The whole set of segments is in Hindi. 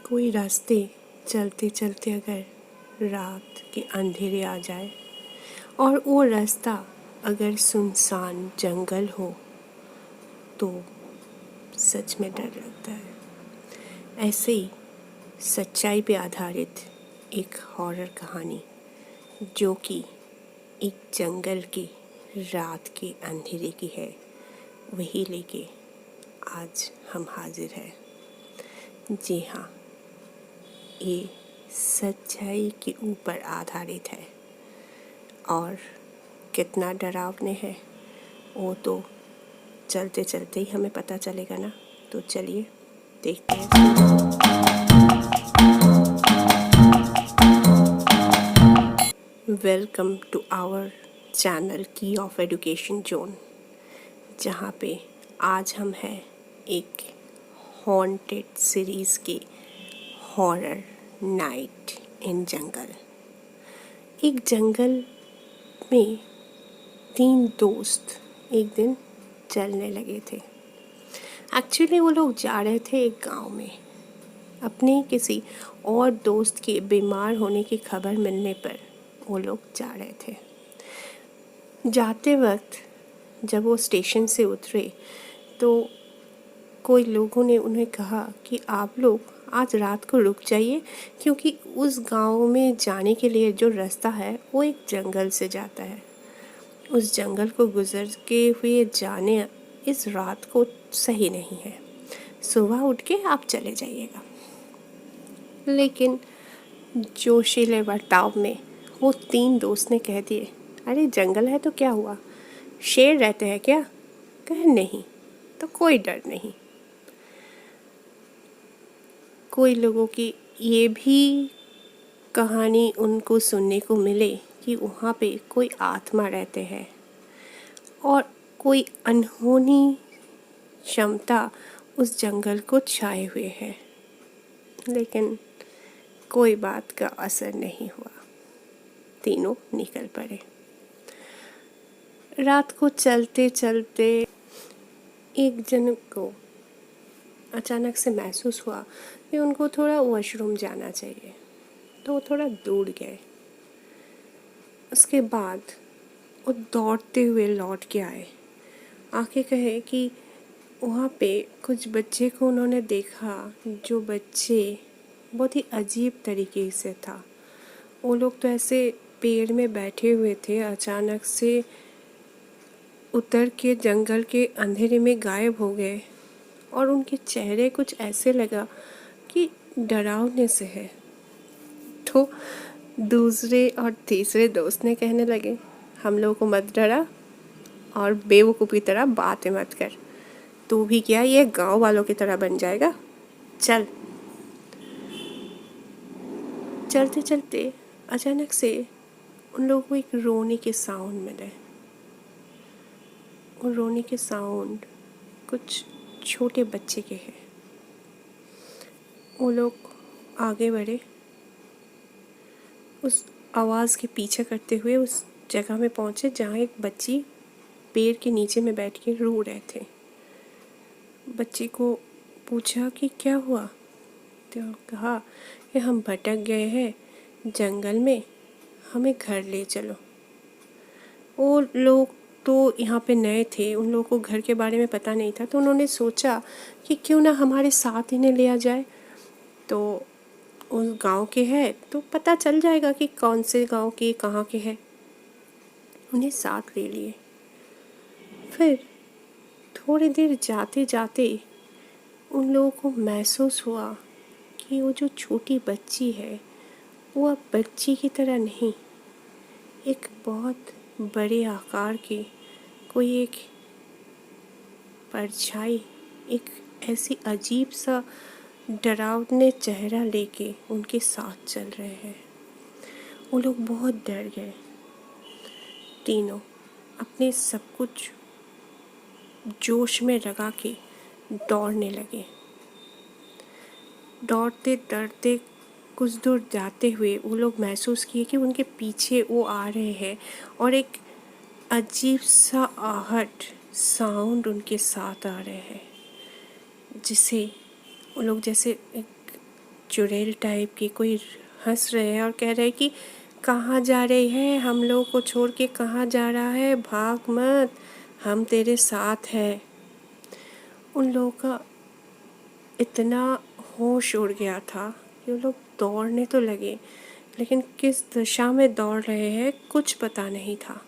कोई रास्ते चलते चलते अगर रात के अंधेरे आ जाए और वो रास्ता अगर सुनसान जंगल हो तो सच में डर लगता है। ऐसे ही सच्चाई पे आधारित एक हॉरर कहानी जो कि एक जंगल के रात के अंधेरे की है, वही लेके आज हम हाजिर हैं। जी हाँ, ये सच्चाई के ऊपर आधारित है और कितना डरावने है वो तो चलते चलते ही हमें पता चलेगा ना। तो चलिए देखते हैं। वेलकम टू आवर चैनल की ऑफ एजुकेशन जोन, जहाँ पे आज हम हैं एक हॉन्टेड सीरीज़ के हॉरर नाइट इन जंगल। एक जंगल में 3 दोस्त एक दिन चलने लगे थे। एक्चुअली वो लोग जा रहे थे एक गांव में। अपने किसी और दोस्त के बीमार होने की खबर मिलने पर वो लोग जा रहे थे। जाते वक्त जब वो स्टेशन से उतरे तो कोई लोगों ने उन्हें कहा कि आप लोग आज रात को रुक जाइए, क्योंकि उस गांव में जाने के लिए जो रास्ता है वो एक जंगल से जाता है। उस जंगल को गुजर के हुए जाने इस रात को सही नहीं है। सुबह उठ के आप चले जाइएगा। लेकिन जोशीले बर्ताव में वो 3 दोस्त ने कह दिए, अरे जंगल है तो क्या हुआ, शेर रहते हैं क्या? कहे नहीं, तो कोई डर नहीं। कोई लोगों की ये भी कहानी उनको सुनने को मिले कि वहाँ पे कोई आत्मा रहते हैं और कोई अनहोनी क्षमता उस जंगल को छाए हुए है। लेकिन कोई बात का असर नहीं हुआ, तीनों निकल पड़े। रात को चलते चलते एक जन को अचानक से महसूस हुआ कि उनको थोड़ा वॉशरूम जाना चाहिए, तो वो थोड़ा दूर गए। उसके बाद वो दौड़ते हुए लौट के आए। आके कहे कि वहाँ पे कुछ बच्चे को उन्होंने देखा, जो बच्चे बहुत ही अजीब तरीके से था। वो लोग तो ऐसे पेड़ में बैठे हुए थे, अचानक से उतर के जंगल के अंधेरे में गायब हो गए और उनके चेहरे कुछ ऐसे लगा कि डरावने से है। तो दूसरे और तीसरे दोस्त ने कहने लगे, हम लोगों को मत डरा और बेवकूफ़ी तरह बातें मत कर, तू भी क्या ये गांव वालों की तरह बन जाएगा, चल। चलते चलते अचानक से उन लोगों को एक रोने के साउंड मिले। और रोने के साउंड कुछ छोटे बच्चे के हैं। वो लोग आगे बढ़े, उस आवाज़ के पीछे करते हुए उस जगह में पहुँचे जहाँ एक बच्ची पेड़ के नीचे में बैठ के रो रहे थे। बच्ची को पूछा कि क्या हुआ, तो कहा कि हम भटक गए हैं जंगल में, हमें घर ले चलो। वो लोग तो यहाँ पे नए थे, उन लोगों को घर के बारे में पता नहीं था, तो उन्होंने सोचा कि क्यों ना हमारे साथ इन्हें लिया जाए। तो उस गांव के हैं तो पता चल जाएगा कि कौन से गांव के कहाँ के हैं। उन्हें साथ ले लिए। फिर थोड़ी देर जाते जाते उन लोगों को महसूस हुआ कि वो जो छोटी बच्ची है वो अब बच्ची की तरह नहीं, एक बहुत बड़े आकार की कोई एक परछाई, एक ऐसी अजीब सा डरावने चेहरा लेके उनके साथ चल रहे हैं। वो लोग बहुत डर गए। तीनों अपने सब कुछ जोश में लगा के दौड़ने लगे। दौड़ते दौड़ते कुछ दूर जाते हुए वो लोग महसूस किए कि उनके पीछे वो आ रहे हैं और एक अजीब सा आहट साउंड उनके साथ आ रहे हैं, जिसे वो लोग जैसे एक चुड़ैल टाइप के कोई हंस रहे हैं और कह रहे हैं कि कहाँ जा रही है, हम लोग को छोड़ के कहाँ जा रहा है, भाग मत, हम तेरे साथ हैं। उन लोगों का इतना होश उड़ गया था कि वो लोग दौड़ने तो लगे, लेकिन किस दिशा में दौड़ रहे हैं कुछ पता नहीं था।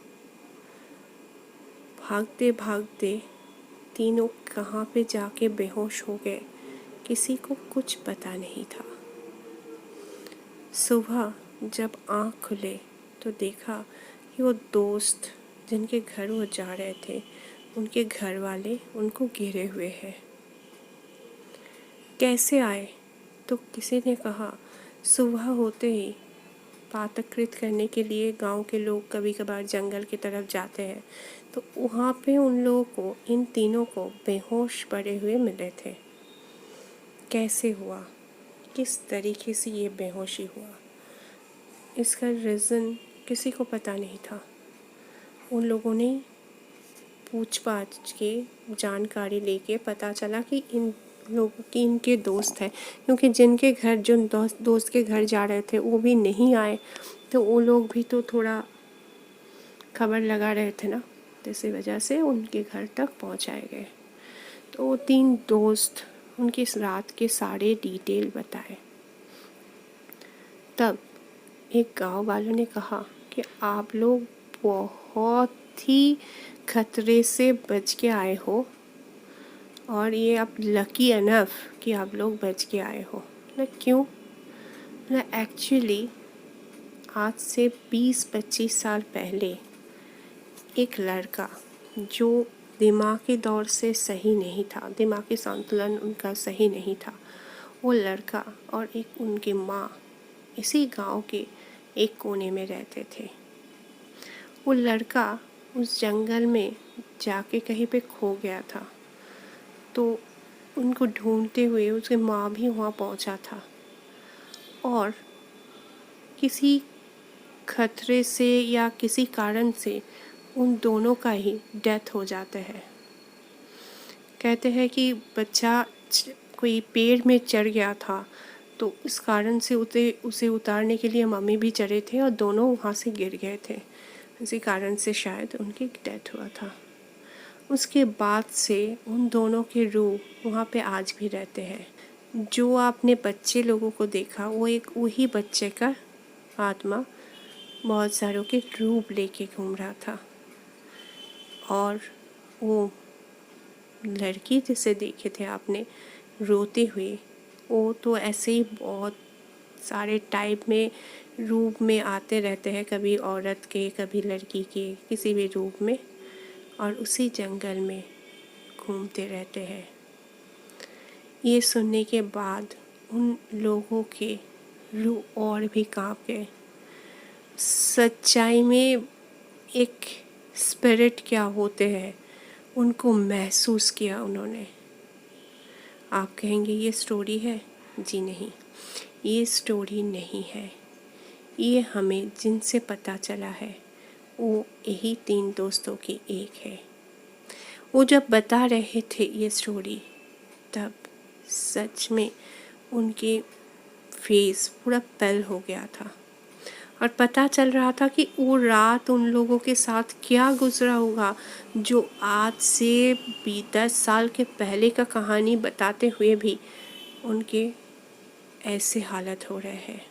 भागते भागते तीनों कहाँ पे जाके बेहोश हो गए, किसी को कुछ पता नहीं था। सुबह जब आँख खुले तो देखा कि वो दोस्त जिनके घर वो जा रहे थे, उनके घर वाले उनको घेरे हुए हैं। कैसे आए? तो किसी ने कहा सुबह होते ही प्रातःकृत करने के लिए गांव के लोग कभी कभार जंगल की तरफ जाते हैं, तो वहाँ पे उन लोगों को, इन तीनों को बेहोश पड़े हुए मिले थे। कैसे हुआ, किस तरीके से ये बेहोशी हुआ, इसका रीज़न किसी को पता नहीं था। उन लोगों ने पूछ पाछ के जानकारी लेके पता चला कि इन लोगों की इनके दोस्त हैं, क्योंकि जिनके घर जो दोस्त के घर जा रहे थे वो भी नहीं आए, तो वो लोग भी तो थोड़ा खबर लगा रहे थे ना, तो इसी वजह से उनके घर तक पहुंचाए गए। तो वो तीन दोस्त उनकी इस रात के सारे डिटेल बताए। तब एक गांव वालों ने कहा कि आप लोग बहुत ही खतरे से बच के आए हो, और ये आप लकी अनफ कि आप लोग बच के आए हो। ना क्यों? ना एक्चुअली आज से 20-25 साल पहले एक लड़का जो दिमागी दौर से सही नहीं था, दिमागी संतुलन उनका सही नहीं था, वो लड़का और एक उनकी माँ इसी गांव के एक कोने में रहते थे। वो लड़का उस जंगल में जाके कहीं पे खो गया था, तो उनको ढूंढते हुए उसकी माँ भी वहाँ पहुँचा था, और किसी खतरे से या किसी कारण से उन दोनों का ही डेथ हो जाता है। कहते हैं कि बच्चा कोई पेड़ में चढ़ गया था, तो इस कारण से उसे उतारने के लिए मम्मी भी चढ़े थे और दोनों वहाँ से गिर गए थे, इसी कारण से शायद उनकी डेथ हुआ था। उसके बाद से उन दोनों के रूह वहाँ पे आज भी रहते हैं। जो आपने बच्चे लोगों को देखा वो एक वही बच्चे का आत्मा बहुत सारों के रूप लेके घूम रहा था, और वो लड़की जिसे देखे थे आपने रोते हुए, वो तो ऐसे ही बहुत सारे टाइप में रूप में आते रहते हैं, कभी औरत के, कभी लड़की के, किसी भी रूप में, और उसी जंगल में घूमते रहते हैं। ये सुनने के बाद उन लोगों के रूह और भी कांप गए। सच्चाई में एक स्पिरिट क्या होते हैं उनको महसूस किया उन्होंने। आप कहेंगे ये स्टोरी है? जी नहीं, ये स्टोरी नहीं है। ये हमें जिनसे पता चला है वो यही तीन दोस्तों की एक है। वो जब बता रहे थे ये स्टोरी, तब सच में उनके फेस पूरा पेल हो गया था, और पता चल रहा था कि वो रात उन लोगों के साथ क्या गुजरा होगा, जो आज से 10 साल के पहले का कहानी बताते हुए भी उनके ऐसे हालत हो रहे हैं।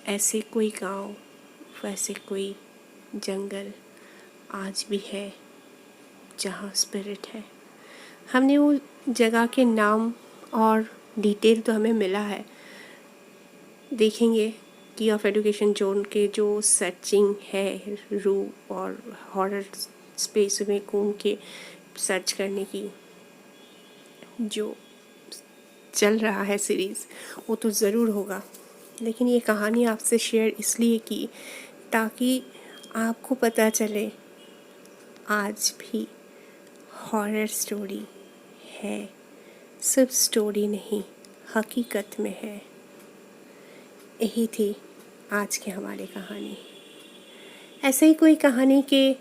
ऐसे कोई गांव, वैसे कोई जंगल आज भी है जहाँ स्पिरिट है। हमने वो जगह के नाम और डिटेल तो हमें मिला है, देखेंगे की ऑफ एजुकेशन जोन के जो सर्चिंग है रूह और हॉरर स्पेस में घूम के सर्च करने की जो चल रहा है सीरीज़, वो तो ज़रूर होगा। लेकिन ये कहानी आपसे शेयर इसलिए की ताकि आपको पता चले आज भी हॉरर स्टोरी है, सिर्फ स्टोरी नहीं, हकीकत में है। यही थी आज की हमारी कहानी। ऐसे ही कोई कहानी के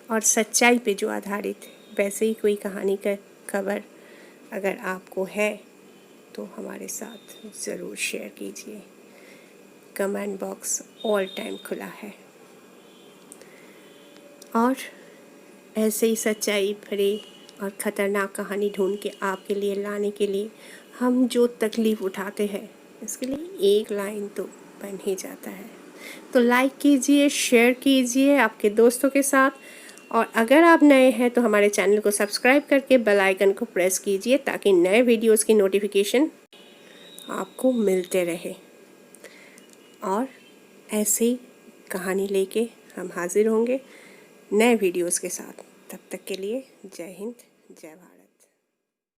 और सच्चाई पे जो आधारित वैसे ही कोई कहानी का खबर अगर आपको है तो हमारे साथ ज़रूर शेयर कीजिए। कमेंट बॉक्स ऑल टाइम खुला है। और ऐसे ही सच्चाई भरी और ख़तरनाक कहानी ढूंढ के आपके लिए लाने के लिए हम जो तकलीफ़ उठाते हैं, इसके लिए एक लाइन तो बन ही जाता है। तो लाइक कीजिए, शेयर कीजिए आपके दोस्तों के साथ, और अगर आप नए हैं तो हमारे चैनल को सब्सक्राइब करके बेल आइकन को प्रेस कीजिए ताकि नए वीडियोस की नोटिफिकेशन आपको मिलते रहे। और ऐसे ही कहानी लेके हम हाजिर होंगे नए वीडियोस के साथ। तब तक के लिए जय हिंद, जय भारत।